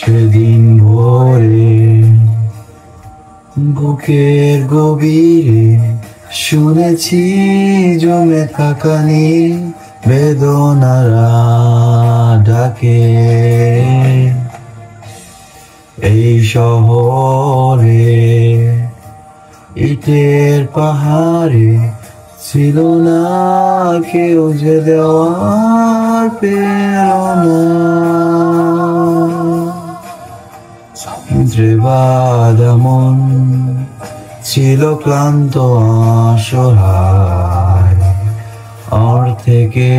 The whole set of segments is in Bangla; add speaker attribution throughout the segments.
Speaker 1: সেদিন ভোরে বুকের গভীরে শুনেছি জমে থাকা নীল বেদনারা ডাকে। এই শহরে ইটের পাহাড়ে ছিল না কেউ যে দেওয়ার প্রেরণা। বাঁধা মন ছিল ক্লান্ত অসহায়, অর্থেকে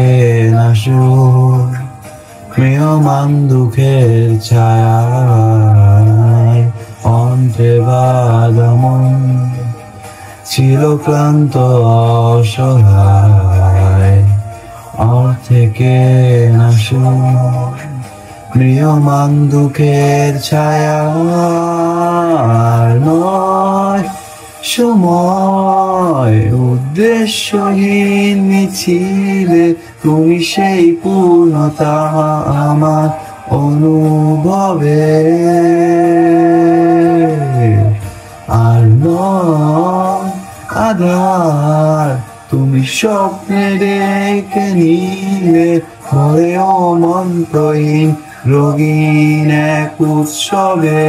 Speaker 1: নাশুর প্রিয়মান দুঃখের ছায়ায়। অন্ত্রে বাঁধা মন ছিল ক্লান্ত অসহায়, অর্থেকে নাশুর প্রিয়মান দুঃখের ছায়া। নয় সময় উদ্দেশ্যহীন মিছিলে তুমি সেই পূর্ণতা আমার অনুভবে। আর নয় আধার তুমি স্বপ্নে ডেকে নিলে ভরেও মন্ত্রহীন রঙিন এক উৎসবে।